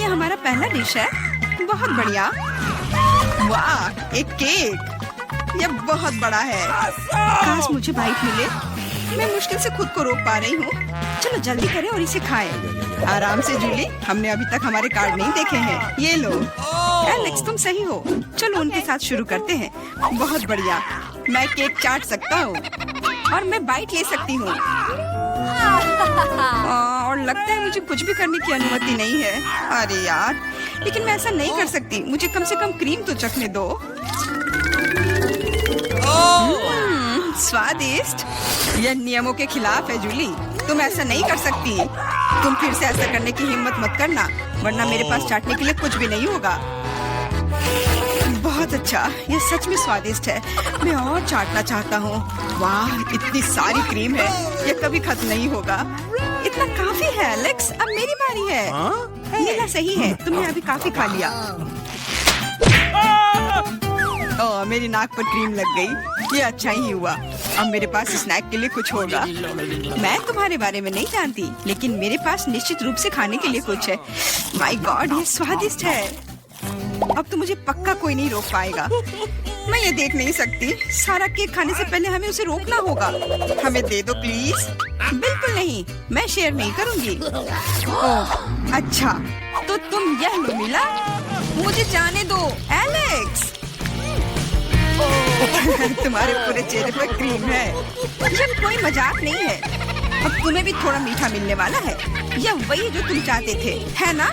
हमारा पहला डिश है। बहुत बढ़िया। वाह, एक केक। यह बहुत बड़ा है। काश मुझे बाइट मिले। मैं मुश्किल से खुद को रोक पा रही हूँ। चलो जल्दी करें और इसे खाएं। आराम से जूली, हमने अभी तक हमारे कार्ड नहीं देखे हैं। ये लो। एलेक्स, तुम सही हो। चलो उनके साथ शुरू करते हैं। बहुत बढ़िया। मैं केक चाट सकता हूँ और मैं बाइट ले सकती हूँ। और लगता है मुझे कुछ भी करने की अनुमति नहीं है। अरे यार, लेकिन मैं ऐसा नहीं कर सकती। मुझे कम से कम क्रीम तो चखने दो। स्वादिष्ट। यह नियमों के खिलाफ है जूली। तुम ऐसा नहीं कर सकती। तुम फिर से ऐसा करने की हिम्मत मत करना, वरना मेरे पास चाटने के लिए कुछ भी नहीं होगा। बहुत अच्छा, यह सच में स्वादिष्ट है। मैं और चाटना चाहता हूँ। वाह, इतनी सारी क्रीम है। यह कभी खत्म नहीं होगा। इतना काफी है एलेक्स। अब मेरी बारी है। नीला सही है, तुमने अभी काफी खा लिया। ओह, मेरी नाक पर क्रीम लग गई। ये अच्छा ही हुआ। अब मेरे पास स्नैक के लिए कुछ होगा। मैं तुम्हारे बारे में नहीं जानती, लेकिन मेरे पास निश्चित रूप से खाने के लिए कुछ है। माय गॉड, ये स्वादिष्ट है। अब तो मुझे पक्का कोई नहीं रोक पाएगा। मैं ये देख नहीं सकती। सारा केक खाने से पहले हमें उसे रोकना होगा। हमें दे दो प्लीज। बिल्कुल नहीं, मैं शेयर नहीं करूंगी। ओह, अच्छा, तो तुम यह लो मिला। मुझे जाने दो एलेक्स। तुम्हारे पूरे चेहरे पर क्रीम है। ये कोई मजाक नहीं है। अब तुम्हें भी थोड़ा मीठा मिलने वाला है। यह वही जो तुम चाहते थे, है ना?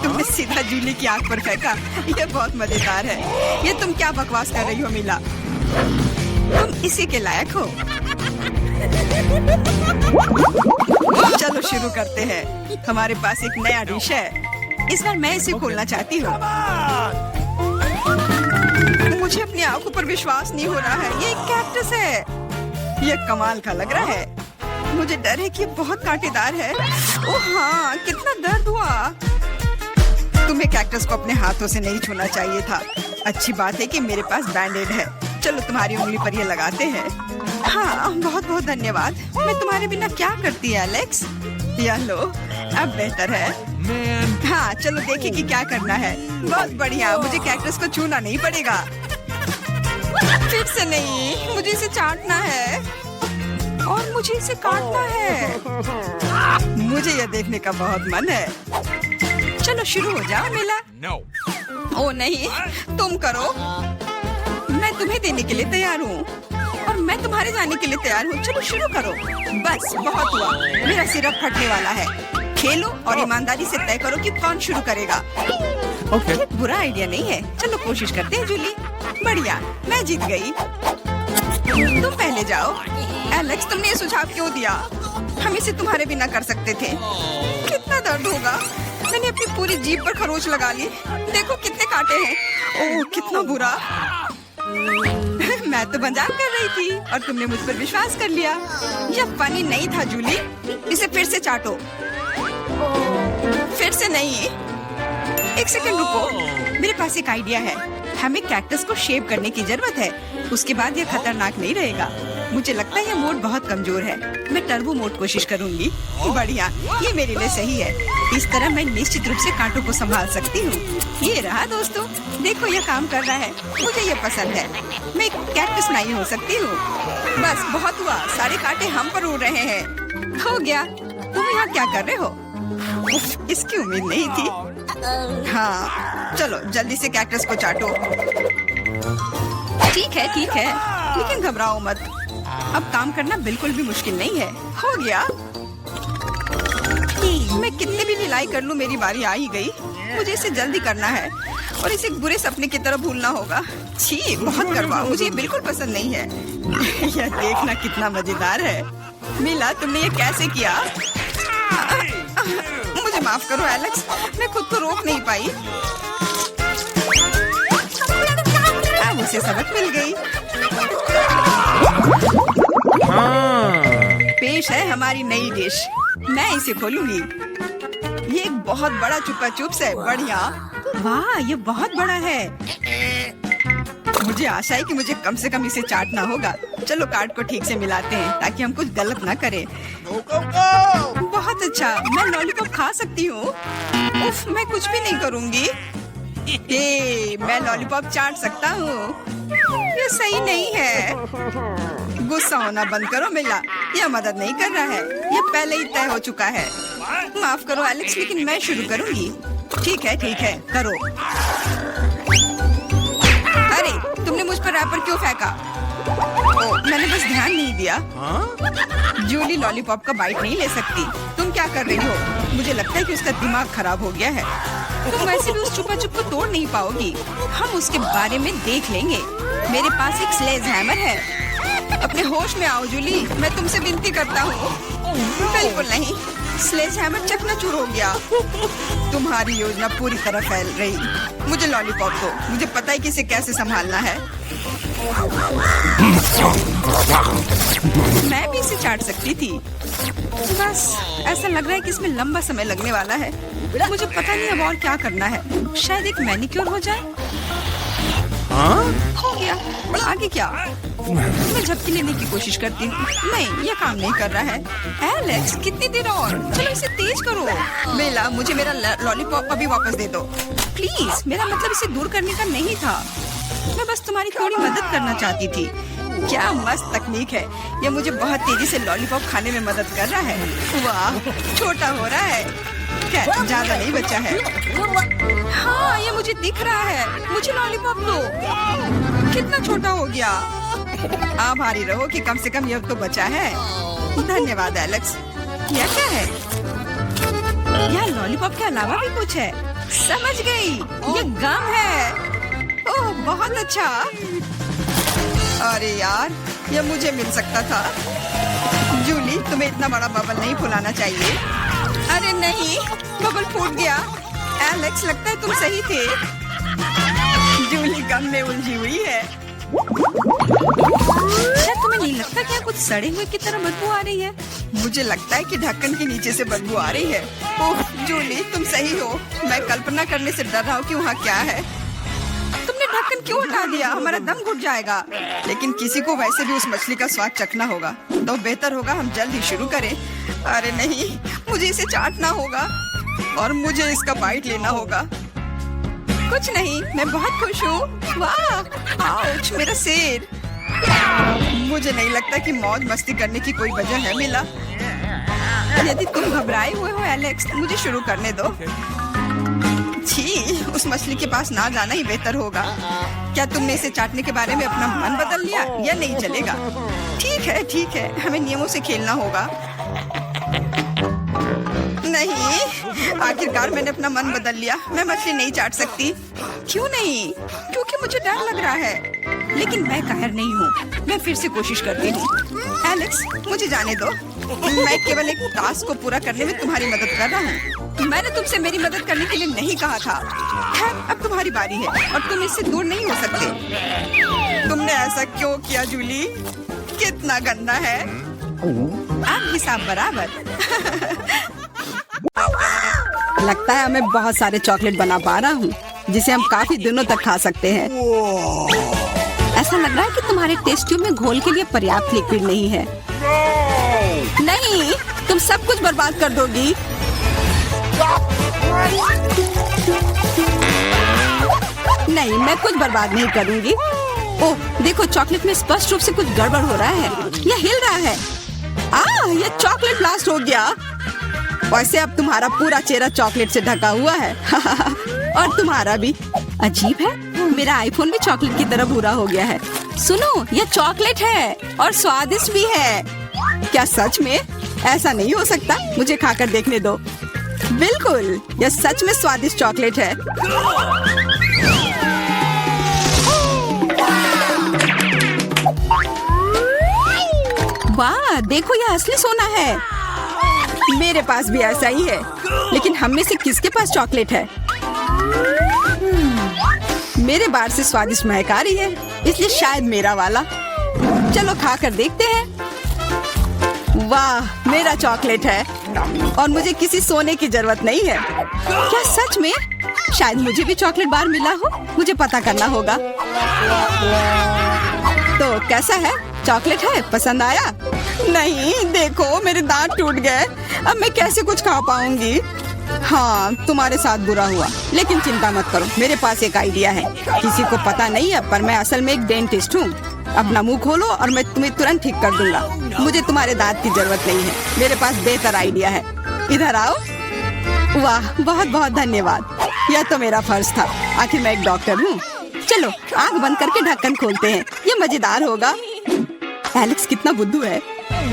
तुमने सीधा जूली की आंख पर फेंका। यह बहुत मजेदार है। ये तुम क्या बकवास कर रही हो मिला? तुम इसी के लायक हो। चलो शुरू करते हैं। हमारे पास एक नया डिश है। इस बार मैं इसे खोलना चाहती हूँ। मुझे अपनी आंखों पर विश्वास नहीं हो रहा है। ये एक कैक्टस है। ये कमाल का लग रहा है। मुझे डर है कि ये बहुत कांटेदार है। ओह हाँ, कितना दर्द हुआ। तुम्हें कैक्टस को अपने हाथों से नहीं छूना चाहिए था। अच्छी बात है कि मेरे पास बैंडेड है। चलो तुम्हारी उंगली पर ये लगाते हैं। हाँ, बहुत बहुत धन्यवाद। मैं तुम्हारे बिना क्या करती है एलेक्स? यह लो, अब बेहतर है। हाँ, चलो देखें कि क्या करना है। बहुत बढ़िया, मुझे कैक्टस को छूना नहीं पड़ेगा। फिर से नहीं, मुझे इसे चाटना है और मुझे इसे काटना है। मुझे यह देखने का बहुत मन है। चलो शुरू हो जाओ मिला। ओ नहीं, तुम करो। मैं तुम्हें देने के लिए तैयार हूँ और मैं तुम्हारे जाने के लिए तैयार हूँ। चलो शुरू करो। बस बहुत हुआ, मेरा सिर अब फटने वाला है। खेलो और ईमानदारी से तय करो कि कौन शुरू करेगा। ये बुरा आइडिया नहीं है। चलो कोशिश करते हैं जूली। बढ़िया, मैं जीत गई। तुम पहले जाओ। एलेक्स, तुमने ये सुझाव क्यों दिया? हम इसे तुम्हारे बिना कर सकते थे। कितना दर्द होगा। मैंने अपनी पूरी जीभ पर खरोच लगा ली। देखो कितने कांटे हैं। ओह, कितना बुरा। मैं तो मजाक कर रही थी और तुमने मुझ पर विश्वास कर लिया। यह फनी नहीं था जूली। इसे फिर से चाटो। फिर से नहीं। एक सेकंड रुको, मेरे पास एक आइडिया है। हमें कैक्टस को शेप करने की जरूरत है। उसके बाद यह खतरनाक नहीं रहेगा। मुझे लगता है यह मोड बहुत कमजोर है। मैं टर्बो मोड कोशिश करूंगी। बढ़िया, ये मेरे लिए सही है। इस तरह मैं निश्चित रूप से कांटों को संभाल सकती हूँ। ये रहा दोस्तों, देखो यह काम कर रहा है। मुझे ये पसंद है। मैं एक कैक्टस नहीं हो सकती हूँ। बस बहुत हुआ, सारे कांटे हम पर उड़ रहे हैं। हो गया। तुम यहाँ क्या कर रहे हो? इसकी उम्मीद नहीं थी। हाँ, चलो जल्दी से कैक्टस को चाटो। ठीक है, लेकिन घबराओ मत। अब काम करना बिल्कुल भी मुश्किल नहीं है। हो गया। मैं कितने भी ढिलाई कर लूं, मेरी बारी आ ही गई। मुझे इसे जल्दी करना है और इसे बुरे सपने की तरह भूलना होगा। छी, बहुत करवाओ। मुझे ये बिल्कुल पसंद नहीं है। यह देखना कितना मजेदार है। मिला, तुमने ये कैसे किया? मुझे माफ करो एलेक्स, मैं खुद को रोक नहीं पाई। अब उसे सबक मिल गई। पेश है हमारी नई डिश। मैं इसे खोलूंगी। ये एक बहुत बड़ा चुपा चुप्स है। बढ़िया। वाह, ये बहुत बड़ा है। मुझे आशा है कि मुझे कम से कम इसे चाटना होगा। चलो कार्ड को ठीक से मिलाते हैं ताकि हम कुछ गलत ना करें। बहुत अच्छा, मैं लॉलीपॉप खा सकती हूँ। उफ, मैं कुछ भी नहीं करूँगी। मैं लॉलीपॉप चाट सकता हूँ। ये सही नहीं है। गुस्सा होना बंद करो मिला, यह मदद नहीं कर रहा है। यह पहले ही तय हो चुका है। माफ करो एलेक्स, लेकिन मैं शुरू करूँगी। ठीक है, करो। अरे, तुमने मुझ पर रैपर क्यों फेंका? मैंने बस ध्यान नहीं दिया। जूली लॉलीपॉप का बाइट नहीं ले सकती। तुम क्या कर रही हो? मुझे लगता है कि उसका दिमाग खराब हो गया है। तुम वैसे भी उस चुपा चुप को तोड़ नहीं पाओगी। हम उसके बारे में देख लेंगे। मेरे पास एक स्लेज हैमर है। अपने होश में आओ जूली, मैं तुमसे विनती करता हूँ। बिल्कुल नहीं, स्लेज हैमर चकनाचूर हो गया। तुम्हारी योजना पूरी तरह फैल रही। मुझे लॉलीपॉप दो, मुझे पता है कि इसे कैसे संभालना है। मैं भी इसे चाट सकती थी। बस ऐसा लग रहा है कि इसमें लंबा समय लगने वाला है। मुझे पता नहीं अब और क्या करना है। शायद एक मैनिक्योर हो जाए। हो गया, आगे क्या? मैं झपकी लेने की कोशिश करती हूँ। नहीं, ये काम नहीं कर रहा है। एलेक्स, कितनी देर और? चलो इसे तेज करो। बेला, मुझे मेरा लॉलीपॉप अभी वापस दे दो प्लीज। मेरा मतलब इसे दूर करने का नहीं था। मैं बस तुम्हारी थोड़ी मदद करना चाहती थी। क्या मस्त तकनीक है। यह मुझे बहुत तेजी से लॉलीपॉप खाने में मदद कर रहा है। वाह, छोटा हो रहा है। खैर, ज्यादा नहीं बचा है। हाँ, ये मुझे दिख रहा है। मुझे लॉलीपॉप दो। कितना छोटा हो गया। आभारी रहो कि कम से कम यह तो बचा है। धन्यवाद एलेक्स। यह क्या है? यह लॉलीपॉप के अलावा भी कुछ है। समझ गई, ये गम है। ओह, बहुत अच्छा। अरे यार, यह मुझे मिल सकता था। जूली, तुम्हें इतना बड़ा बबल नहीं फुलाना चाहिए। अरे नहीं, बबल फूट गया। एलेक्स, लगता है तुम सही थे। जूली गम में उलझी हुई है। क्या तुम्हें नहीं लगता क्या कुछ सड़े हुए की तरह बदबू आ रही है? मुझे लगता है कि ढक्कन के नीचे से बदबू आ रही है। ओह जूली, तुम सही हो। मैं कल्पना करने से डर रहा हूँ कि वहाँ क्या है। तुमने ढक्कन क्यों हटा दिया? हमारा दम घुट जाएगा। लेकिन किसी को वैसे भी उस मछली का स्वाद चखना होगा, तो बेहतर होगा हम जल्द ही शुरू करें। अरे नहीं, मुझे इसे चाटना होगा और मुझे इसका बाइट लेना होगा। कुछ नहीं, मैं बहुत खुश हूँ। वाह, आउच, मेरा सिर। मुझे नहीं लगता कि मौज मस्ती करने की कोई वजह है मिला। यदि तुम घबराए हुए हो एलेक्स, मुझे शुरू करने दो। छी, उस मछली के पास ना जाना ही बेहतर होगा। क्या तुमने इसे चाटने के बारे में अपना मन बदल लिया? या नहीं चलेगा? ठीक है, हमें नियमों से खेलना होगा। नहीं, आखिरकार मैंने अपना मन बदल लिया। मैं मछली नहीं चाट सकती। क्यों नहीं? क्योंकि मुझे डर लग रहा है। लेकिन मैं कायर नहीं हूँ। मैं फिर से कोशिश करती हूँ। एलेक्स, मुझे जाने दो। मैं केवल एक टास्क को पूरा करने में तुम्हारी मदद कर रहा हूँ। मैंने तुमसे मेरी मदद करने के लिए नहीं कहा था। खैर, अब तुम्हारी बारी है और तुम इससे दूर नहीं हो सकते। तुमने ऐसा क्यों किया जूली? कितना गंदा है। अब हिसाब बराबर। लगता है मैं बहुत सारे चॉकलेट बना पा रहा हूँ, जिसे हम काफी दिनों तक खा सकते हैं। ऐसा लग रहा है कि तुम्हारे टेस्ट ट्यूब में घोल के लिए पर्याप्त लिक्विड नहीं है। नहीं, तुम सब कुछ बर्बाद कर दोगी। नहीं, मैं कुछ बर्बाद नहीं करूंगी। ओह, देखो, चॉकलेट में स्पष्ट रूप से कुछ गड़बड़ हो रहा है। यह हिल रहा है। यह चॉकलेट ब्लास्ट हो गया। वैसे अब तुम्हारा पूरा चेहरा चॉकलेट से ढका हुआ है। और तुम्हारा भी। अजीब है, मेरा आईफोन भी चॉकलेट की तरह भूरा हो गया है। सुनो, यह चॉकलेट है और स्वादिष्ट भी है। क्या सच में? ऐसा नहीं हो सकता, मुझे खाकर देखने दो। बिल्कुल, यह सच में स्वादिष्ट चॉकलेट है। वाह, देखो, यह असली सोना है। मेरे पास भी ऐसा ही है। लेकिन हम में से किसके पास चॉकलेट है? मेरे बार से स्वादिष्ट महक आ रही है, इसलिए शायद मेरा वाला। चलो खा कर देखते हैं। वाह, मेरा चॉकलेट है और मुझे किसी सोने की जरूरत नहीं है। क्या सच में? शायद मुझे भी चॉकलेट बार मिला हो। मुझे पता करना होगा। तो कैसा है? चॉकलेट है? पसंद आया? नहीं, देखो मेरे दांत टूट गए। अब मैं कैसे कुछ खा पाऊंगी? हाँ, तुम्हारे साथ बुरा हुआ, लेकिन चिंता मत करो, मेरे पास एक आइडिया है। किसी को पता नहीं है, पर मैं असल में एक डेंटिस्ट हूँ। अपना मुंह खोलो और मैं तुम्हें तुरंत ठीक कर दूंगा। मुझे तुम्हारे दांत की जरूरत नहीं है। मेरे पास बेहतर आइडिया है। इधर आओ। वाह, बहुत बहुत धन्यवाद। यह तो मेरा फर्ज था। आखिर मैं एक डॉक्टर हूँ। चलो आँख बंद करके ढक्कन खोलते हैं। ये मजेदार होगा। एलेक्स कितना बुद्धू है।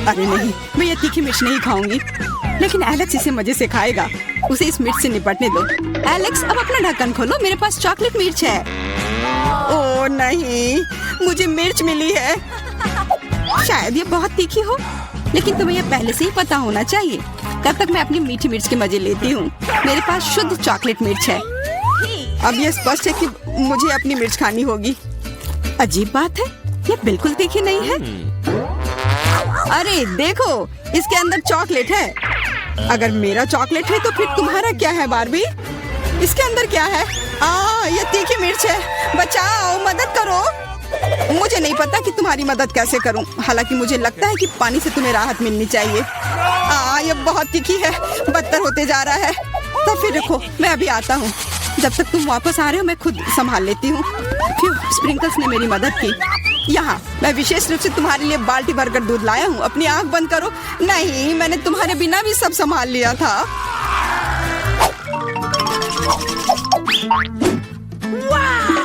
अरे नहीं, मैं ये तीखी मिर्च नहीं खाऊंगी। लेकिन एलेक्स इसे मजे से खाएगा। उसे इस मिर्च से निपटने दो। एलेक्स, अब अपना ढक्कन खोलो। मेरे पास चॉकलेट मिर्च है। ओह नहीं, मुझे मिर्च मिली है। शायद ये बहुत तीखी हो, लेकिन तुम्हें ये पहले से ही पता होना चाहिए। तब तक मैं अपनी मीठी मिर्च के मजे लेती हूँ। मेरे पास शुद्ध चॉकलेट मिर्च है। अब ये स्पष्ट है कि मुझे अपनी मिर्च खानी होगी। अजीब बात है, ये बिल्कुल तीखी नहीं है। अरे देखो, इसके अंदर चॉकलेट है। अगर मेरा चॉकलेट है तो फिर तुम्हारा क्या है बार्बी? इसके अंदर क्या है? ये तीखी मिर्च है। बचाओ, मदद करो। मुझे नहीं पता कि तुम्हारी मदद कैसे करूं। हालांकि मुझे लगता है कि पानी से तुम्हें राहत मिलनी चाहिए। ये बहुत तीखी है, बदतर होते जा रहा है। तो फिर रखो, मैं अभी आता हूँ। जब तक तुम वापस आ रहे हो मैं खुद संभाल लेती हूँ। स्प्रिंकल्स ने मेरी मदद की। यहाँ मैं विशेष रूप से तुम्हारे लिए बाल्टी भरकर दूध लाया हूँ। अपनी आँख बंद करो। नहीं, मैंने तुम्हारे बिना भी सब संभाल लिया था।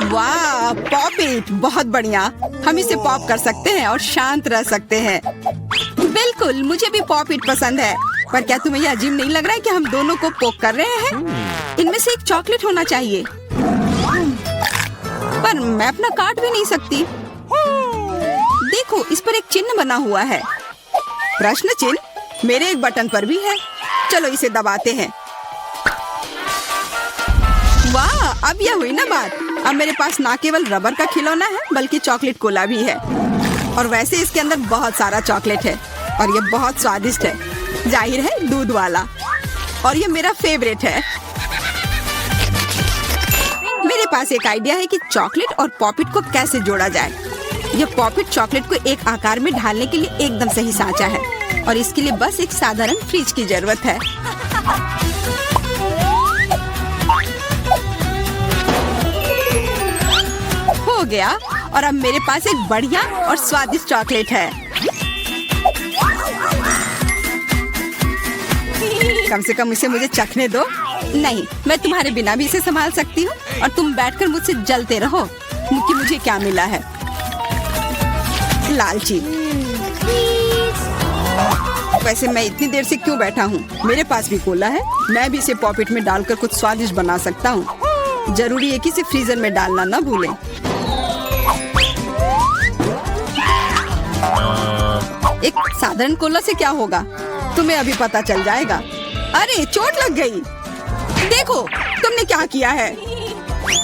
वाह, पॉप इट, बहुत बढ़िया। हम इसे पॉप कर सकते हैं और शांत रह सकते हैं। बिल्कुल, मुझे भी पॉप इट पसंद है। पर क्या तुम्हें यह अजीब नहीं लग रहा है कि हम दोनों को पोक कर रहे हैं? इनमें से एक चॉकलेट होना चाहिए। पर मैं अपना काट भी नहीं सकती। देखो, इस पर एक चिन्ह बना हुआ है। प्रश्न चिन्ह मेरे एक बटन पर भी है। चलो इसे दबाते हैं। वाह, अब यह हुई ना बात। अब मेरे पास ना केवल रबर का खिलौना है, बल्कि चॉकलेट कोला भी है। और वैसे इसके अंदर बहुत सारा चॉकलेट है और ये बहुत स्वादिष्ट है। जाहिर है, दूध वाला। और ये मेरा फेवरेट है। मेरे पास एक आइडिया है कि चॉकलेट और पॉपिट को कैसे जोड़ा जाए। यह पॉपिट चॉकलेट को एक आकार में ढालने के लिए एकदम सही सांचा है और इसके लिए बस एक साधारण फ्रिज की जरूरत है। हो गया, और अब मेरे पास एक बढ़िया और स्वादिष्ट चॉकलेट है। कम से कम इसे मुझे चखने दो। नहीं, मैं तुम्हारे बिना भी इसे संभाल सकती हूँ और तुम बैठकर मुझसे जलते रहो कि मुझे क्या मिला है। लालची। वैसे मैं इतनी देर से क्यों बैठा हूँ? मेरे पास भी कोला है। मैं भी इसे पॉकेट में डालकर कुछ स्वादिष्ट बना सकता हूँ। जरूरी है कि इसे फ्रीजर में डालना ना भूलें। एक साधारण कोला से क्या होगा, तुम्हें अभी पता चल जाएगा। अरे, चोट लग गई। देखो तुमने क्या किया है।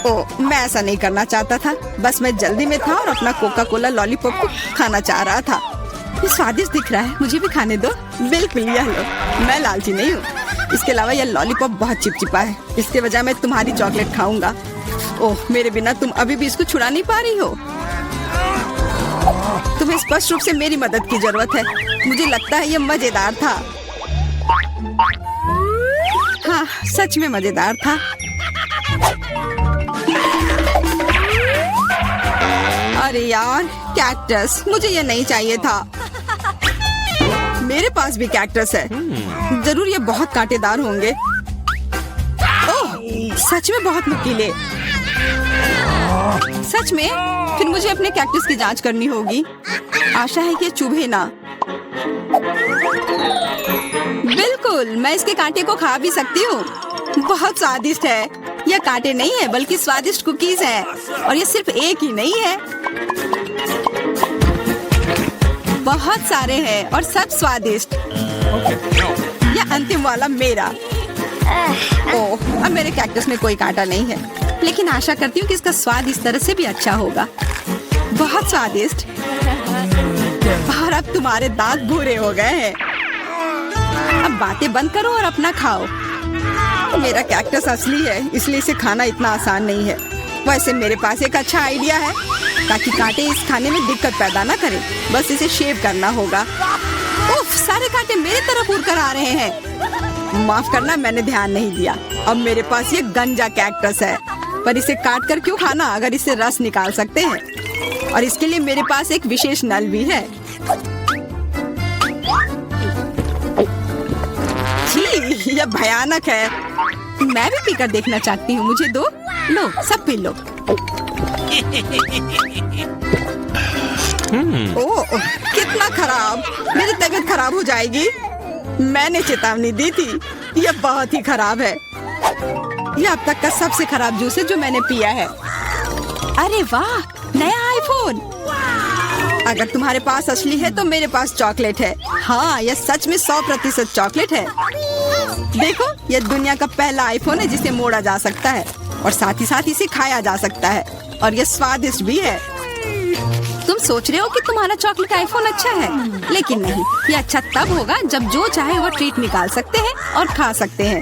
ओह, मैं ऐसा नहीं करना चाहता था। बस मैं जल्दी में था और अपना कोका कोला लॉलीपॉप को खाना चाह रहा था। ये स्वादिष्ट दिख रहा है, मुझे भी खाने दो। बिल्कुल, यह लो। मैं लालची नहीं हूँ। इसके अलावा यह लॉलीपॉप बहुत चिपचिपा है। इसके बजाय मैं तुम्हारी चॉकलेट खाऊंगा। ओह, मेरे बिना तुम अभी भी इसको छुड़ा नहीं पा रही हो। तुम्हें स्पष्ट रूप से मेरी मदद की जरूरत है। मुझे लगता है ये मजेदार था। हाँ, सच में मजेदार था। अरे यार, कैक्टस, मुझे ये नहीं चाहिए था। मेरे पास भी कैक्टस है। जरूर ये बहुत कांटेदार होंगे। ओह, सच में बहुत नुकीले। सच में? फिर मुझे अपने कैक्टस की जांच करनी होगी। आशा है कि ये चुभे ना। बिल्कुल, मैं इसके कांटे को खा भी सकती हूँ। बहुत स्वादिष्ट है। यह कांटे नहीं है, बल्कि स्वादिष्ट कुकीज है। और ये सिर्फ एक ही नहीं है, बहुत सारे हैं और सब स्वादिष्ट। यह अंतिम वाला मेरा। ओह, अब मेरे कैक्टस में कोई कांटा नहीं है, लेकिन आशा करती हूँ कि इसका स्वाद इस तरह से भी अच्छा होगा। बहुत स्वादिष्ट। और अब तुम्हारे दांत भूरे हो गए हैं। अब बातें बंद करो और अपना खाओ। मेरा कैक्टस असली है, इसलिए इसे खाना इतना आसान नहीं है। वैसे मेरे पास एक अच्छा आइडिया है, ताकि कांटे इस खाने में दिक्कत पैदा ना करें। बस इसे शेव करना होगा। उफ, सारे कांटे मेरी तरफ उड़ कर आ रहे हैं। माफ करना, मैंने ध्यान नहीं दिया। अब मेरे पास ये गंजा कैक्टस है, पर इसे काट कर क्यों खाना अगर इससे रस निकाल सकते हैं। और इसके लिए मेरे पास एक विशेष नल भी है। छी, यह भयानक है। मैं भी पीकर देखना चाहती हूँ, मुझे दो। लो, सब पी लो। ओह, कितना खराब। मेरी तबीयत खराब हो जाएगी। मैंने चेतावनी दी थी। यह बहुत ही खराब है। यह अब तक का सबसे खराब जूस है जो मैंने पिया है। अरे वाह, नया आईफोन। अगर तुम्हारे पास असली है तो मेरे पास चॉकलेट है। हाँ, यह सच में 100% चॉकलेट है। देखो, यह दुनिया का पहला आईफोन है जिसे मोड़ा जा सकता है, और साथ ही साथ इसे खाया जा सकता है, और यह स्वादिष्ट भी है। तुम सोच रहे हो कि तुम्हारा चॉकलेट आईफोन अच्छा है, लेकिन नहीं। यह अच्छा तब होगा जब जो चाहे वो ट्रीट निकाल सकते हैं और खा सकते हैं।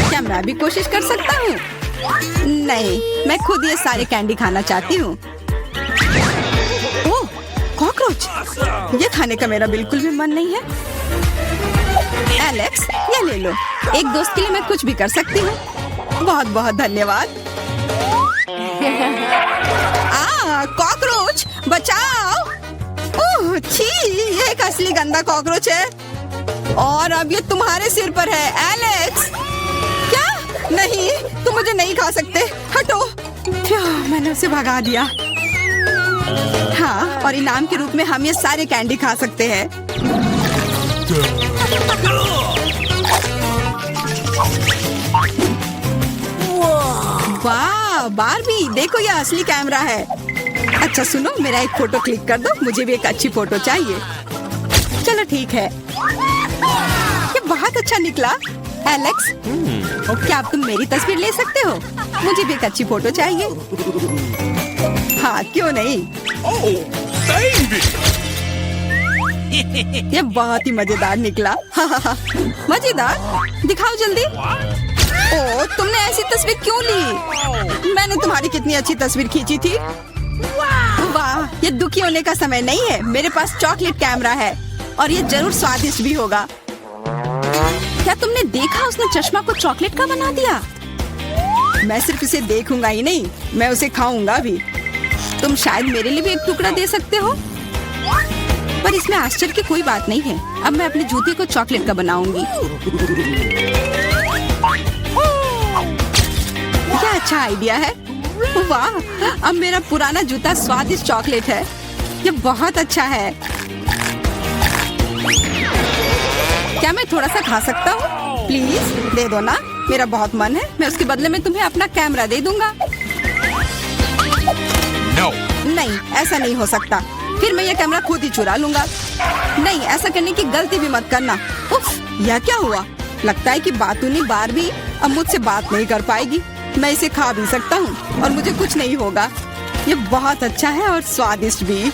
क्या मैं भी कोशिश कर सकता हूँ? नहीं, मैं खुद ये सारे कैंडी खाना चाहती हूँ। ओह, कॉकरोच। ये खाने का मेरा बिल्कुल भी मन नहीं है। एलेक्स, ये ले लो। एक दोस्त के लिए मैं कुछ भी कर सकती हूँ। बहुत बहुत धन्यवाद। कॉकरोच, बचाओ। ओह, छी, ये एक असली गंदा कॉकरोच है, और अब ये तुम्हारे सिर पर है। एलेक्स, क्या? नहीं, तुम मुझे नहीं खा सकते। हटो। मैंने उसे भगा दिया। हाँ, और इनाम के रूप में हम ये सारे कैंडी खा सकते हैं। वाह, बारबी, देखो यह असली कैमरा है। अच्छा सुनो, मेरा एक फोटो क्लिक कर दो। मुझे भी एक अच्छी फोटो चाहिए। चलो ठीक है। ये बहुत अच्छा निकला। एलेक्स, क्या अब तुम मेरी तस्वीर ले सकते हो? मुझे भी एक अच्छी फोटो चाहिए। हाँ, क्यों नहीं। ये बहुत ही मजेदार निकला। मजेदार? दिखाओ जल्दी। ओह, तुमने ऐसी तस्वीर क्यों ली? मैंने तुम्हारी कितनी अच्छी तस्वीर खींची थी। वाह, ये दुखी होने का समय नहीं है। मेरे पास चॉकलेट कैमरा है, और ये जरूर स्वादिष्ट भी होगा। क्या तुमने देखा, उसने चश्मा को चॉकलेट का बना दिया? मैं सिर्फ इसे देखूंगा ही नहीं, मैं उसे खाऊंगा भी। तुम शायद मेरे लिए भी एक टुकड़ा दे सकते हो, पर इसमें आश्चर्य की कोई बात नहीं है। अब मैं अपने जूते को चॉकलेट का बनाऊंगी। क्या अच्छा आइडिया है। वाह, अब मेरा पुराना जूता स्वादिष्ट चॉकलेट है। ये बहुत अच्छा है। क्या मैं थोड़ा सा खा सकता हूँ? प्लीज दे दो ना, मेरा बहुत मन है। मैं उसके बदले में तुम्हें अपना कैमरा दे दूंगा। No. नहीं, ऐसा नहीं हो सकता। फिर मैं ये कैमरा खुद ही चुरा लूंगा। नहीं, ऐसा करने की गलती भी मत करना। उफ, यह क्या हुआ? लगता है कि बातूनी बारबी अब मुझसे बात नहीं कर पाएगी। मैं इसे खा भी सकता हूँ और मुझे कुछ नहीं होगा। ये बहुत अच्छा है और स्वादिष्ट भी।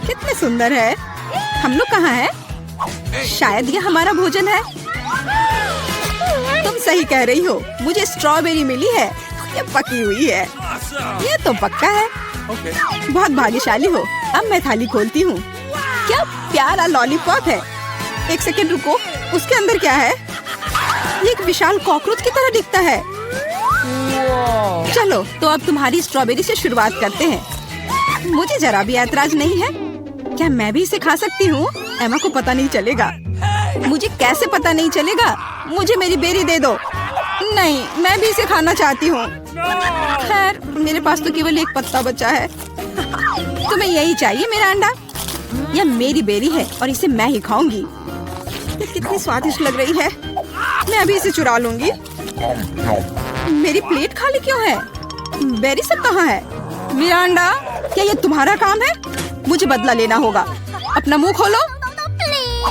कितने सुंदर है। हम लोग कहाँ हैं? शायद ये हमारा भोजन है। तुम सही कह रही हो, मुझे स्ट्रॉबेरी मिली है। ये पकी हुई है। ये तो पक्का है। बहुत भाग्यशाली हो। अब मैं थाली खोलती हूँ। क्या प्यारा लॉलीपॉप है। एक सेकंड रुको, उसके अंदर क्या है? ये एक विशाल कॉकरोच की तरह दिखता है। चलो, तो अब तुम्हारी स्ट्रॉबेरी से शुरुआत करते हैं। मुझे जरा भी ऐतराज नहीं है। क्या मैं भी इसे खा सकती हूँ? एमा को पता नहीं चलेगा। मुझे कैसे पता नहीं चलेगा? मुझे मेरी बेरी दे दो। नहीं, मैं भी इसे खाना चाहती हूँ। खैर, मेरे पास तो केवल एक पत्ता बचा है। तुम्हें यही चाहिए मेरा अंडा? यह मेरी बेरी है और इसे मैं ही खाऊंगी। ये कितनी स्वादिष्ट लग रही है। मैं अभी इसे चुरा लूंगी। मेरी प्लेट खाली क्यों है? बेरी सब कहाँ है? मेरा अंडा, क्या ये तुम्हारा काम है? मुझे बदला लेना होगा। अपना मुंह खोलो।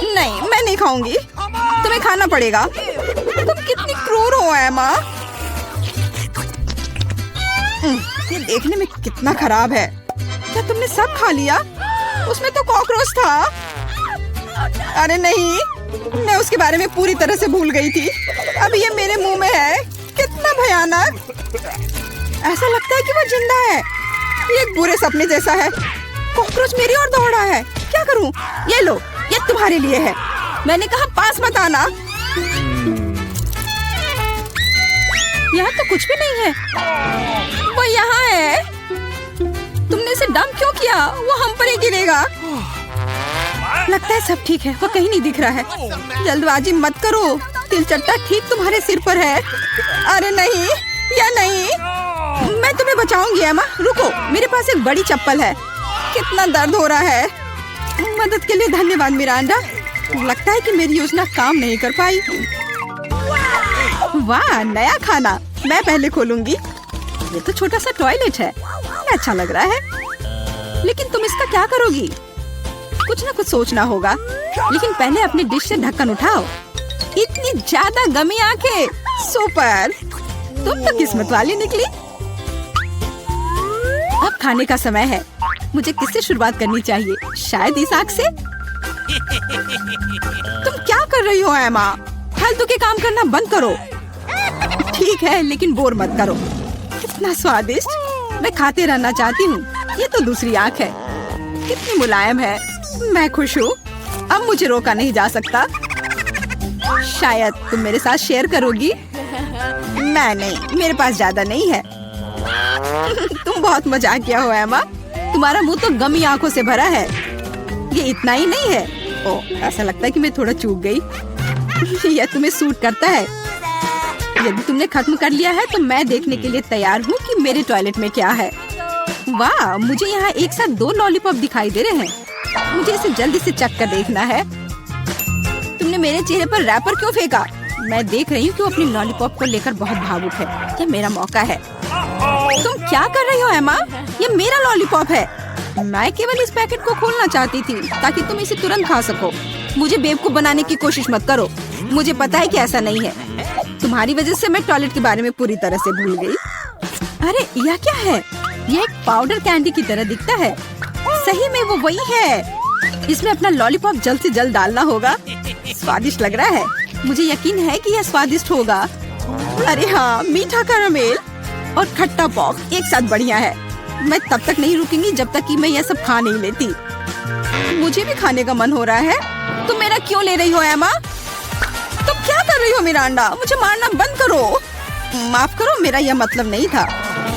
नहीं, मैं नहीं खाऊंगी। तुम्हें खाना पड़ेगा। तुम कितनी क्रूर हो एमा। ये देखने में कितना खराब है। क्या तुमने सब खा लिया? उसमें तो कॉकरोच था। अरे नहीं, मैं उसके बारे में पूरी तरह से भूल गई थी। अब ये मेरे मुंह में है। कितना भयानक। ऐसा लगता है कि वो जिंदा है। ये एक बुरे सपने जैसा है। कॉकरोच मेरी ओर दौड़ा है। क्या करूं? ये लो, ये तुम्हारे लिए है। मैंने कहा पास मत आना। यहाँ तो कुछ भी नहीं है। वो यहाँ है। तुमने इसे डंप क्यों किया? वो हम पर ही गिरेगा। लगता है सब ठीक है। वो कहीं नहीं दिख रहा है। जल्दबाजी मत करो। तिलचट्टा ठीक तुम्हारे सिर पर है। अरे नहीं, या नहीं, मैं तुम्हें बचाऊंगी एमा। रुको, मेरे पास एक बड़ी चप्पल है। कितना दर्द हो रहा है। मदद के लिए धन्यवाद मिरांडा। लगता है कि मेरी योजना काम नहीं कर पाई। वाह, नया खाना। मैं पहले खोलूंगी। ये तो छोटा सा टॉयलेट है। अच्छा लग रहा है। लेकिन तुम इसका क्या करोगी? कुछ ना कुछ सोचना होगा। लेकिन पहले अपनी डिश से ढक्कन उठाओ। इतनी ज्यादा गमी आंखें। सुपर, तुम तो किस्मत वाली निकली। अब खाने का समय है। मुझे किससे शुरुआत करनी चाहिए? शायद इस आग से। तुम क्या कर रही हो एमा? फालतू के काम करना बंद करो। ठीक है, लेकिन बोर मत करो। कितना स्वादिष्ट। मैं खाते रहना चाहती हूँ। ये तो दूसरी आँख है। कितनी मुलायम है। मैं खुश हूँ। अब मुझे रोका नहीं जा सकता। शायद तुम मेरे साथ शेयर करोगी। मैं नहीं, मेरे पास ज्यादा नहीं है। तुम बहुत मजाकिया हो एमा। तुम्हारा मुंह तो गमी आंखों से भरा है। ये इतना ही नहीं है। ओह, ऐसा लगता है कि मैं थोड़ा चूक गई। यह तुम्हें सूट करता है। यदि तुमने खत्म कर लिया है तो मैं देखने के लिए तैयार हूँ कि मेरे टॉयलेट में क्या है। वाह, मुझे यहाँ एक साथ 2 लॉलीपॉप दिखाई दे रहे हैं। मुझे इसे जल्दी से चख कर देखना है। तुमने मेरे चेहरे पर रैपर क्यों फेंका? मैं देख रही हूँ कि वो अपनी लॉलीपॉप को लेकर बहुत भावुक है। यह मेरा मौका है। तुम क्या कर रही हो एमा? ये मेरा लॉलीपॉप है। मैं केवल इस पैकेट को खोलना चाहती थी ताकि तुम इसे तुरंत खा सको। मुझे बेवकूफ बनाने की कोशिश मत करो। मुझे पता है कि ऐसा नहीं है। तुम्हारी वजह से मैं टॉयलेट के बारे में पूरी तरह से भूल गई। अरे यह क्या है? ये एक पाउडर कैंडी की तरह दिखता है। सही में वो वही है। इसमें अपना लॉलीपॉप जल्द से जल्द डालना होगा। स्वादिष्ट लग रहा है। मुझे यकीन है कि यह स्वादिष्ट होगा। अरे हाँ, मीठा कैरामेल और खट्टा पॉप एक साथ बढ़िया है। मैं तब तक नहीं रुकूंगी जब तक कि मैं यह सब खा नहीं लेती। मुझे भी खाने का मन हो रहा है। तुम मेरा क्यों ले रही हो एमा? तुम क्या कर रही हो मिरांडा? मुझे मारना बंद करो। माफ करो, मेरा यह मतलब नहीं था।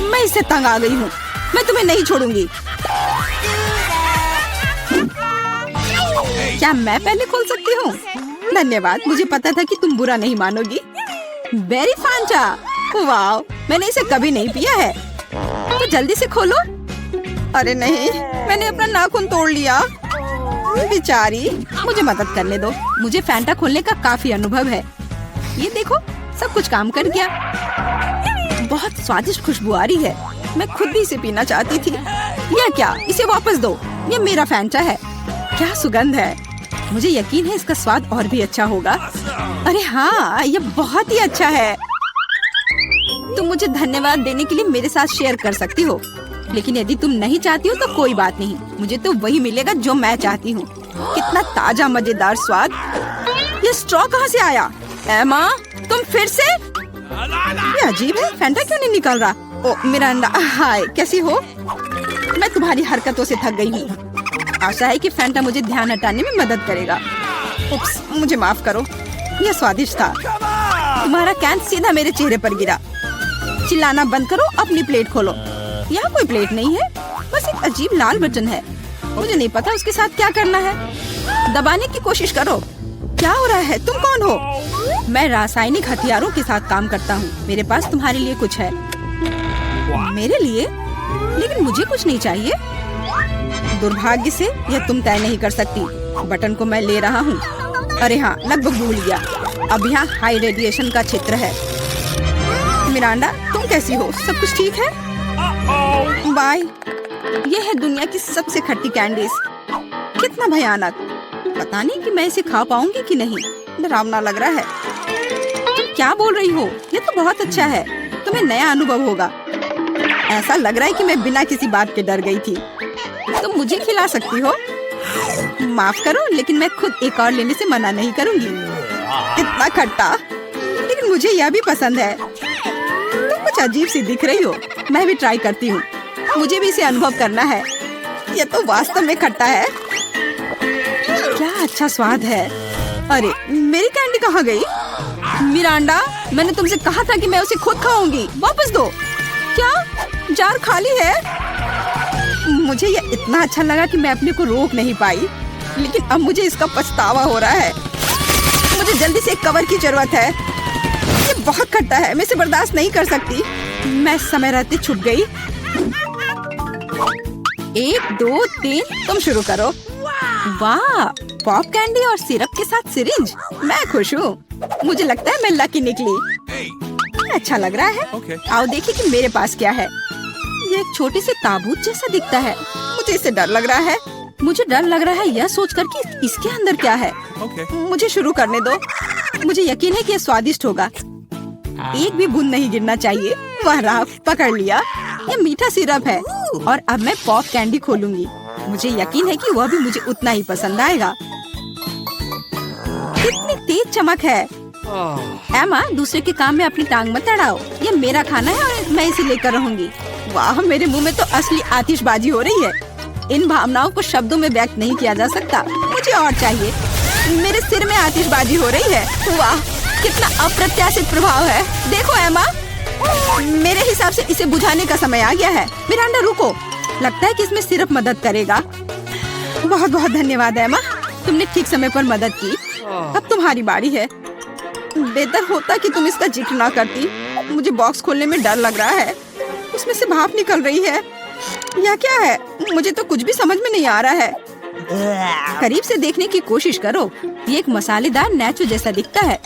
मैं इससे तंग आ गई हूँ। मैं तुम्हें नहीं छोड़ूंगी। क्या मैं पहले खोल सकती हूँ? धन्यवाद। मुझे पता था कि तुम बुरा नहीं मानोगी। बेरी फांटा, वाह, मैंने इसे कभी नहीं पिया है। तो जल्दी से खोलो। अरे नहीं, मैंने अपना नाखून तोड़ लिया। बेचारी, मुझे मदद करने दो। मुझे फैंटा खोलने का काफी अनुभव है। ये देखो, सब कुछ काम कर गया। बहुत स्वादिष्ट खुशबू आ रही है। मैं खुद भी इसे पीना चाहती थी। यह क्या? इसे वापस दो। ये मेरा फैंटा है। क्या सुगंध है। मुझे यकीन है इसका स्वाद और भी अच्छा होगा। अरे हाँ, ये बहुत ही अच्छा है। तुम मुझे धन्यवाद देने के लिए मेरे साथ शेयर कर सकती हो, लेकिन यदि तुम नहीं चाहती हो तो कोई बात नहीं। मुझे तो वही मिलेगा जो मैं चाहती हूँ। कितना ताजा मजेदार स्वाद। ये स्ट्रॉ कहाँ से आया? एमा, तुम फिर से? ये अजीब है। फैंटा क्यों नहीं निकल रहा? ओ मिरांडा, हाय, कैसी हो? मैं तुम्हारी हरकतों से थक गई हूँ। आशा है कि फैंटा मुझे ध्यान हटाने में मदद करेगा। उप्स, मुझे माफ करो। यह स्वादिष्ट था। तुम्हारा कैन सीधा मेरे चेहरे पर गिरा। चिल्लाना बंद करो, अपनी प्लेट खोलो। यहाँ कोई प्लेट नहीं है, बस एक अजीब लाल बटन है। मुझे नहीं पता उसके साथ क्या करना है। दबाने की कोशिश करो। क्या हो रहा है? तुम कौन हो? मैं रासायनिक हथियारों के साथ काम करता हूँ। मेरे पास तुम्हारे लिए कुछ है। मेरे लिए? लेकिन मुझे कुछ नहीं चाहिए। दुर्भाग्य से यह तुम तय नहीं कर सकती। बटन को मैं ले रहा हूँ। अरे हाँ, लगभग भूल गया। अब यहाँ हाई रेडिएशन का क्षेत्र है। मिरांडा, तुम कैसी हो? सब कुछ ठीक है? बाय। यह है दुनिया की सबसे खट्टी कैंडीज। कितना भयानक। पता नहीं कि मैं इसे खा पाऊंगी कि नहीं। डरावना लग रहा है। तुम क्या बोल रही हो? ये तो बहुत अच्छा है। तुम्हें नया अनुभव होगा। ऐसा लग रहा है कि मैं बिना किसी बात के डर गई थी। तुम मुझे खिला सकती हो। माफ करो, लेकिन मैं खुद एक और लेने से मना नहीं करूंगी। इतना खट्टा, लेकिन मुझे यह भी पसंद है। तुम कुछ अजीब सी दिख रही हो। मैं भी ट्राई करती हूँ, मुझे भी इसे अनुभव करना है। ये तो वास्तव में खट्टा है। क्या अच्छा स्वाद है। अरे मेरी कैंडी कहाँ गई? मिरांडा, मैंने तुमसे कहा था कि मैं उसे खुद खाऊंगी। वापस दो। क्या जार खाली है? मुझे यह इतना अच्छा लगा कि मैं अपने को रोक नहीं पाई, लेकिन अब मुझे इसका पछतावा हो रहा है। मुझे जल्दी से एक कवर की जरूरत है। ये बहुत खट्टा है, मैं इसे बर्दाश्त नहीं कर सकती। मैं समय रहते छुप गई। 1 2 3, तुम शुरू करो। वाह, पॉप कैंडी और सिरप के साथ सिरिंज। मैं खुश हूँ। मुझे लगता है मैं लकी निकली। अच्छा लग रहा है। आओ देखिए कि मेरे पास क्या है। ये एक छोटे से ताबूत जैसा दिखता है। मुझे इससे डर लग रहा है। मुझे डर लग रहा है यह सोचकर कि इसके अंदर क्या है। मुझे शुरू करने दो। मुझे यकीन है कि यह स्वादिष्ट होगा। एक भी बूंद नहीं गिरना चाहिए। वह रहा, पकड़ लिया। यह मीठा सिरप है और अब मैं पॉप कैंडी खोलूंगी। मुझे यकीन है कि वह भी मुझे उतना ही पसंद आएगा। कितनी तेज चमक है। एमा, दूसरे के काम में अपनी टांग मत अड़ाओ। यह मेरा खाना है और मैं इसे लेकर रहूंगी। वाह, मेरे मुंह में तो असली आतिशबाजी हो रही है। इन भावनाओं को शब्दों में व्यक्त नहीं किया जा सकता। मुझे और चाहिए। मेरे सिर में आतिशबाजी हो रही है। वाह, कितना अप्रत्याशित प्रभाव है। देखो एमा, मेरे हिसाब से इसे बुझाने का समय आ गया है। मिरांडा रुको, लगता है कि इसमें सिर्फ मदद करेगा। बहुत बहुत धन्यवाद एमा, तुमने ठीक समय पर मदद की। अब तुम्हारी बारी है। बेहतर होता कि तुम इसका जिक्र ना करती। मुझे बॉक्स खोलने में डर लग रहा है। उसमें से भाप निकल रही है। यह क्या है? मुझे तो कुछ भी समझ में नहीं आ रहा है। करीब से देखने की कोशिश करो। ये एक मसालेदार नेचो जैसा दिखता है।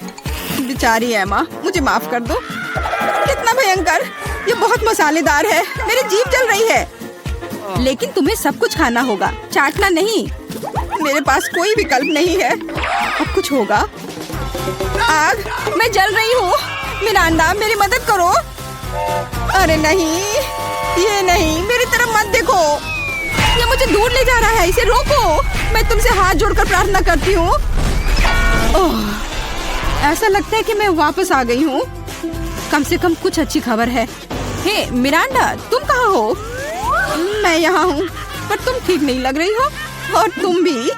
बेचारी एमा, मुझे माफ कर दो। कितना भयंकर! ये बहुत मसालेदार है। मेरी जीभ जल रही है। लेकिन तुम्हें सब कुछ खाना होगा, चाटना नहीं। मेरे पास कोई विकल्प नहीं है। अब कुछ होगा। आग, मैं जल रही हूँ। मिरांडा, मेरी मदद करो। अरे नहीं, ये नहीं, मेरी तरफ मत देखो। ये मुझे दूर ले जा रहा है, इसे रोको। मैं तुमसे हाथ जोड़कर प्रार्थना करती हूँ। ऐसा लगता है कि मैं वापस आ गई हूँ। कम से कम कुछ अच्छी खबर है। हे मिरांडा, तुम कहाँ हो? मैं यहाँ हूँ, पर तुम ठीक नहीं लग रही हो। और तुम भी।